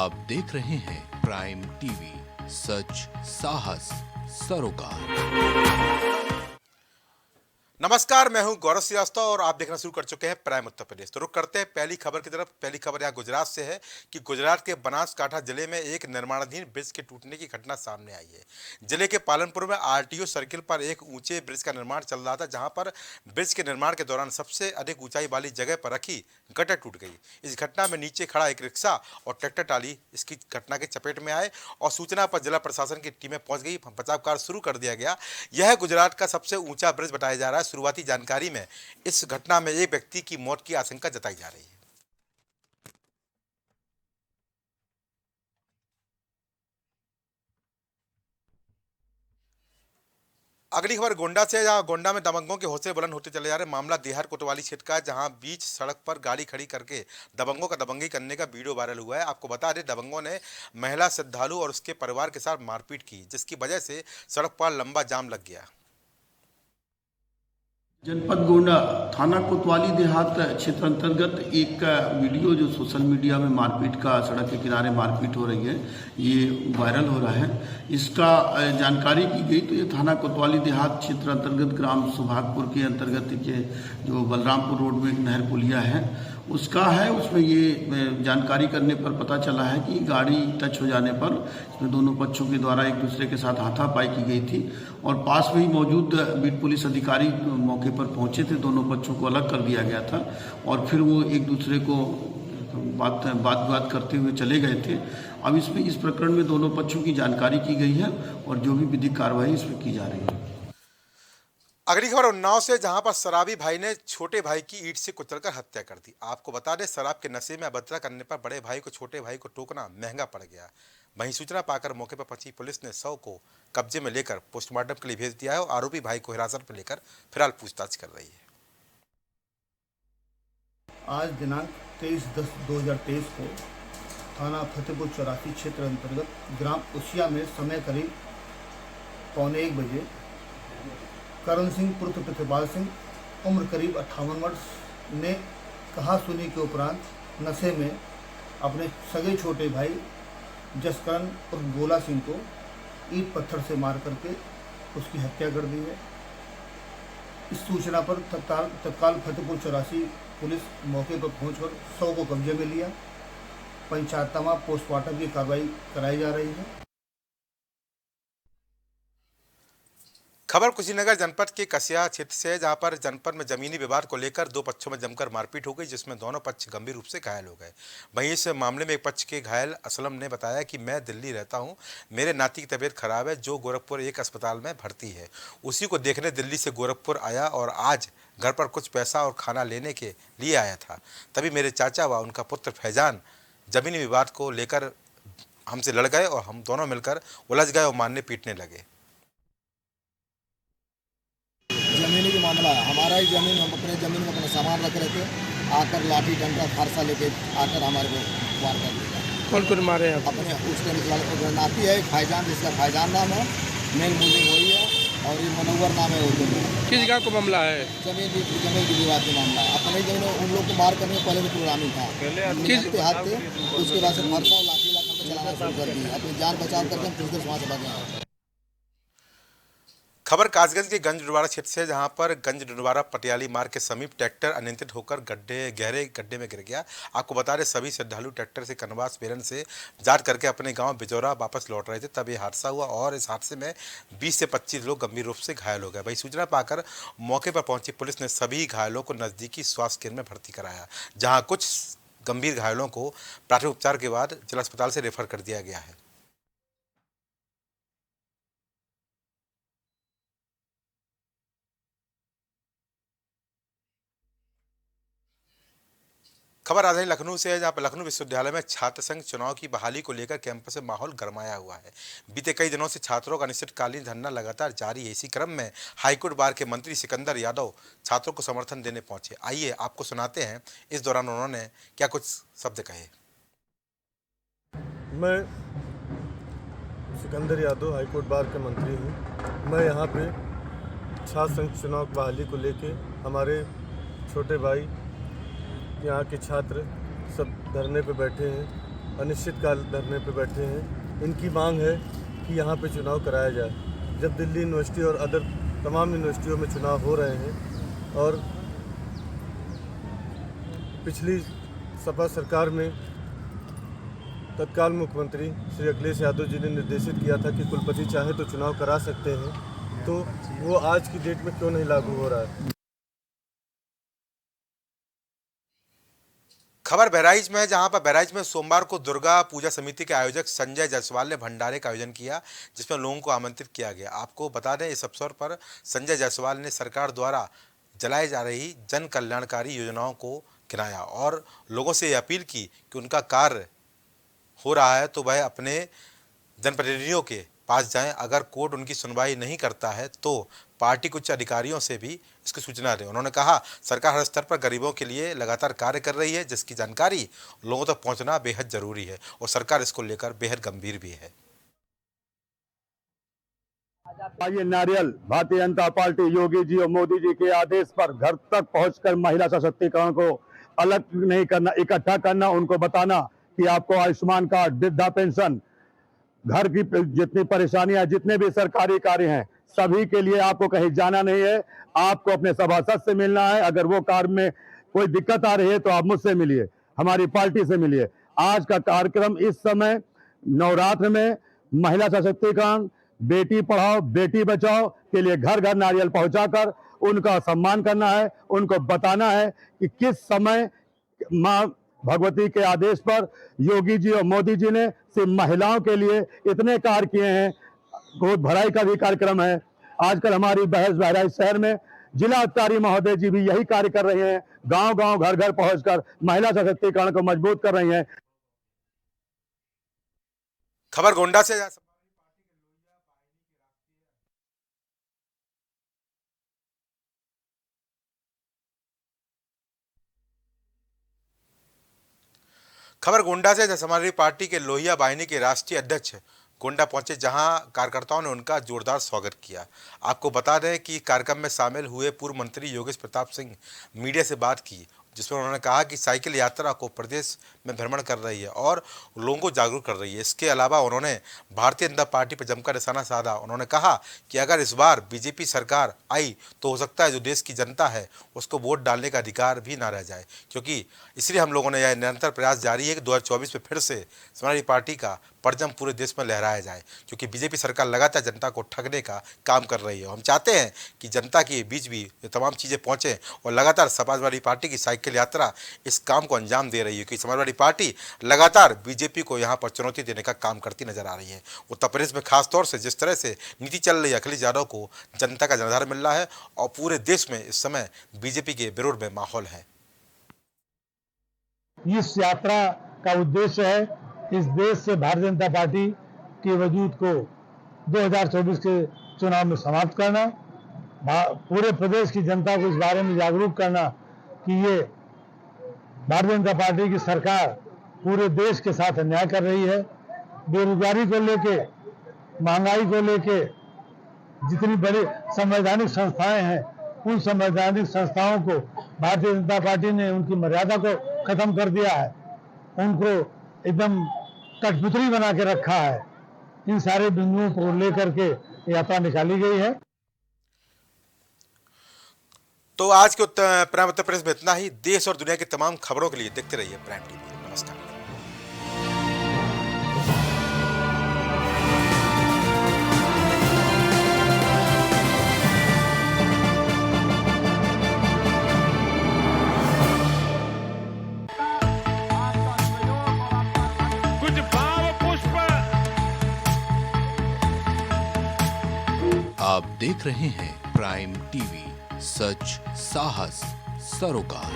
आप देख रहे हैं प्राइम टीवी, सच साहस सरोकार। नमस्कार, मैं हूं गौरव श्रीवास्तव और आप देखना शुरू कर चुके हैं प्राइम उत्तर प्रदेश। तो रुक करते हैं पहली खबर की तरफ। पहली खबर यहां गुजरात से है कि गुजरात के बनासकांठा जिले में एक निर्माणाधीन ब्रिज के टूटने की घटना सामने आई है। जिले के पालनपुर में आरटीओ सर्किल पर एक ऊंचे ब्रिज का निर्माण चल रहा था, जहां पर ब्रिज के निर्माण के दौरान सबसे अधिक ऊंचाई वाली जगह पर रखी गटर टूट गई। इस घटना में नीचे खड़ा एक रिक्शा और ट्रैक्टर ट्राली इसकी घटना के चपेट में आए और सूचना पर जिला प्रशासन की टीमें पहुंच गई। बचाव कार्य शुरू कर दिया गया। यह गुजरात का सबसे ऊंचा ब्रिज बताया जा रहा है। शुरुआती जानकारी में इस घटना में एक व्यक्ति की मौत की आशंका जताई जा रही है। अगली खबर गोंडा से, जहां गोंडा में दबंगों के हौसले बुलंद होते चले जा रहे हैं। मामला देहार कोतवाली क्षेत्र का है, जहां बीच सड़क पर गाड़ी खड़ी करके दबंगों का दबंगी करने का वीडियो वायरल हुआ है। आपको बता दें, दबंगों ने महिला श्रद्धालु और उसके परिवार के साथ मारपीट की, जिसकी वजह से सड़क पर लंबा जाम लग गया। जनपद गोंडा थाना कोतवाली देहात क्षेत्र अंतर्गत एक वीडियो जो सोशल मीडिया में मारपीट का, सड़क के किनारे मारपीट हो रही है, ये वायरल हो रहा है। इसका जानकारी की गई तो ये थाना कोतवाली देहात क्षेत्र अंतर्गत ग्राम सुभागपुर के अंतर्गत के जो बलरामपुर रोड में एक नहर पुलिया है उसका है। उसमें ये जानकारी करने पर पता चला है कि गाड़ी टच हो जाने पर इसमें दोनों पक्षों के द्वारा एक दूसरे के साथ हाथापाई की गई थी और पास में ही मौजूद बीट पुलिस अधिकारी मौके पर पहुंचे थे। दोनों पक्षों को अलग कर दिया गया था और फिर वो एक दूसरे को बात करते हुए चले गए थे। अब इसमें इस प्रकरण में दोनों पक्षों की जानकारी की गई है और जो भी विधिक कार्रवाई इसमें की जा रही है। अगली खबर उन्नाव से, जहां पर शराबी भाई ने छोटे भाई की ईंट से कुचलकर हत्या कर दी। आपको बता दें, शराब के नशे में अभद्रता करने पर बड़े भाई को छोटे भाई को टोकना महंगा पड़ गया। वहीं सूचना पाकर मौके पर पहुंची पुलिस ने शव को कब्जे में लेकर पोस्टमार्टम के लिए भेज दिया है और आरोपी भाई को हिरासत में लेकर फिलहाल पूछताछ कर रही है। आज दिनांक 23/10/2023 को थाना फतेहपुर चौरासी क्षेत्र अंतर्गत ग्राम उसिया में समय करीब 1:45 बजे करण सिंह पुत्र प्रतिपाल सिंह उम्र करीब 58 वर्ष ने कहा सुनी के उपरांत नशे में अपने सगे छोटे भाई जसकरण उर्फ गोला सिंह को ईंट पत्थर से मार करके उसकी हत्या कर दी है। इस सूचना पर तत्काल फतेहपुर चौरासी पुलिस मौके पर पहुंचकर शव को कब्जे में लिया। पंचायतनामा पोस्टमार्टम की कार्रवाई कराई जा रही है। खबर कुशीनगर जनपद के कसिया क्षेत्र से है, जहां पर जनपद में जमीनी विवाद को लेकर दो पक्षों में जमकर मारपीट हो गई, जिसमें दोनों पक्ष गंभीर रूप से घायल हो गए। वहीं इस मामले में एक पक्ष के घायल असलम ने बताया कि मैं दिल्ली रहता हूं, मेरे नाती की तबीयत खराब है जो गोरखपुर एक अस्पताल में भर्ती है। उसी को देखने दिल्ली से गोरखपुर आया और आज घर पर कुछ पैसा और खाना लेने के लिए आया था। तभी मेरे चाचा व उनका पुत्र फैजान जमीनी विवाद को लेकर हमसे लड़ गए और हम दोनों मिलकर उलझ गए और मारने पीटने लगे। जमीनी का मामला है, हमारा ही जमीन, हम अपने जमीन में अपना सामान रख रहे थे, आकर लाठी डंडा फारसा लेके आकर हमारे को वार कर दिया। कौन कौन मारे हैं? अपने उसके नाती है फैजान, जिसका फैजान नाम है, मेन मुझे वही है और ये मनोवर नाम है। वो किस गाँव का मामला है? जमीन की विवाद का मामला है। अपने जमीन उन लोग को मार करने पहले तो प्रोग्राम ही था, किस हाथ थे, उसके बाद से फरसा और लाठी चलाना शुरू कर दिया। अपनी जान बचाव करके हम फिर वहाँ से भागे। खबर कासगंज के गंज डुडवारा क्षेत्र से, जहां पर गंज डुडवारा पटियाली मार्ग के समीप ट्रैक्टर अनियंत्रित होकर गहरे गड्ढे में गिर गया। आपको बता दें, सभी श्रद्धालु ट्रैक्टर से कनवास बेरन से जाट करके अपने गांव बिजौरा वापस लौट रहे थे, तब ये हादसा हुआ और इस हादसे में 20 से 25 लोग गंभीर रूप से घायल हो गए। वही सूचना पाकर मौके पर पहुंची पुलिस ने सभी घायलों को नजदीकी स्वास्थ्य केंद्र में भर्ती कराया, जहाँ कुछ गंभीर घायलों को प्राथमिक उपचार के बाद जिला अस्पताल से रेफर कर दिया गया है। खबर राजधानी लखनऊ से है, जहां पर लखनऊ विश्वविद्यालय में छात्र संघ चुनाव की बहाली को लेकर कैंपस में माहौल गरमाया हुआ है। बीते कई दिनों से छात्रों का अनिश्चितकालीन धरना लगातार जारी है। इसी क्रम में हाईकोर्ट बार के मंत्री सिकंदर यादव छात्रों को समर्थन देने पहुंचे। आइए आपको सुनाते हैं इस दौरान उन्होंने क्या कुछ शब्द कहे। मैं सिकंदर यादव हाईकोर्ट बार के मंत्री हूँ। मैं यहाँ पे छात्र संघ चुनाव की बहाली को लेके हमारे छोटे भाई यहाँ के छात्र सब धरने पे बैठे हैं अनिश्चितकाल धरने पर बैठे हैं। इनकी मांग है कि यहाँ पे चुनाव कराया जाए। जब दिल्ली यूनिवर्सिटी और अदर तमाम यूनिवर्सिटियों में चुनाव हो रहे हैं और पिछली सपा सरकार में तत्काल मुख्यमंत्री श्री अखिलेश यादव जी ने निर्देशित किया था कि कुलपति चाहे तो चुनाव करा सकते हैं, तो वो आज की डेट में क्यों नहीं लागू हो रहा है। खबर बहराइच में है, जहां पर बहराइच में सोमवार को दुर्गा पूजा समिति के आयोजक संजय जायसवाल ने भंडारे का आयोजन किया, जिसमें लोगों को आमंत्रित किया गया। आपको बता दें, इस अवसर पर संजय जायसवाल ने सरकार द्वारा चलाई जा रही जन कल्याणकारी योजनाओं को गिनाया और लोगों से अपील की कि उनका कार्य हो रहा है तो वह अपने जनप्रतिनिधियों के पास जाएं। अगर कोर्ट उनकी सुनवाई नहीं करता है तो पार्टी के उच्च अधिकारियों से भी इसकी सूचना दें। उन्होंने कहा, सरकार हर स्तर पर गरीबों के लिए लगातार कार्य कर रही है, जिसकी जानकारी लोगों तक पहुंचना बेहद जरूरी है और सरकार इसको लेकर बेहद गंभीर भी है। ये नारियल भारतीय जनता पार्टी योगी जी और मोदी जी के आदेश पर घर तक पहुंचकर महिला सशक्तिकरण को अलग नहीं करना, इकट्ठा करना, उनको बताना कि आपको आयुष्मान कार्ड, वृद्धा पेंशन, घर की जितनी परेशानियां, जितने भी सरकारी कार्य हैं, सभी के लिए आपको कहीं जाना नहीं है। आपको अपने सभासद से मिलना है। अगर वो कार्य में कोई दिक्कत आ रही है तो आप मुझसे मिलिए, हमारी पार्टी से मिलिए। आज का कार्यक्रम इस समय नवरात्र में महिला सशक्तिकरण, बेटी पढ़ाओ बेटी बचाओ के लिए घर घर नारियल पहुंचाकर उनका सम्मान करना है। उनको बताना है कि किस समय मां भगवती के आदेश पर योगी जी और मोदी जी ने सिर्फ महिलाओं के लिए इतने कार्य किए हैं। गोद भराई का भी कार्यक्रम है। आजकल हमारी बहराइच शहर में जिला अधिकारी महोदय जी भी यही कार्य कर रहे हैं। गांव गांव घर घर पहुंचकर महिला सशक्तिकरण को मजबूत कर रही हैं। खबर गोंडा से समाजवादी पार्टी के लोहिया वाहिनी के राष्ट्रीय अध्यक्ष गोंडा पहुंचे, जहां कार्यकर्ताओं ने उनका जोरदार स्वागत किया। आपको बता दें कि कार्यक्रम में शामिल हुए पूर्व मंत्री योगेश प्रताप सिंह मीडिया से बात की, जिसमें उन्होंने कहा कि साइकिल यात्रा को प्रदेश में भ्रमण कर रही है और लोगों को जागरूक कर रही है। इसके अलावा उन्होंने भारतीय जनता पार्टी पर जमकर निशाना साधा। उन्होंने कहा कि अगर इस बार बीजेपी सरकार आई तो हो सकता है जो देश की जनता है उसको वोट डालने का अधिकार भी ना रह जाए, क्योंकि इसलिए हम लोगों ने यह निरंतर प्रयास जारी है कि 2024 में फिर से समाजवादी पार्टी का परचम पूरे देश में लहराया जाए, क्योंकि बीजेपी सरकार लगातार जनता को ठगने का काम कर रही है। हम चाहते हैं कि जनता के बीच भी ये तमाम चीज़ें पहुँचें और लगातार समाजवादी पार्टी की साइकिल यात्रा इस काम को अंजाम दे रही है, क्योंकि समाजवादी पार्टी लगातार बीजेपी को यहाँ पर चुनौती देने का काम करती नजर आ रही है। उत्तर प्रदेश में खासतौर से जिस तरह से नीति चल रही है, अखिलेश यादव को जनता का जनाधार मिल रहा है और पूरे देश में इस समय बीजेपी के विरोध में माहौल है। इस यात्रा का उद्देश्य है इस देश से भारतीय जनता पार्टी के वजूद को 2024 के चुनाव में समाप्त करना, पूरे प्रदेश की जनता को इस बारे में जागरूक करना कि ये भारतीय जनता पार्टी की सरकार पूरे देश के साथ अन्याय कर रही है। बेरोजगारी को लेके, महंगाई को लेके जितनी बड़ी संवैधानिक संस्थाएं हैं, उन संवैधानिक संस्थाओं को भारतीय जनता पार्टी ने उनकी मर्यादा को खत्म कर दिया है, उनको एकदम कठपुतली बना के रखा है। इन सारे बिंदुओं को लेकर के यात्रा निकाली गई है। तो आज के प्राइम उत्तर प्रदेश में इतना ही। देश और दुनिया की तमाम खबरों के लिए देखते रहिए प्राइम टीवी। नमस्कार। कुछ भाव पुष्प। आप देख रहे हैं प्राइम टीवी, सच साहस सरोकार।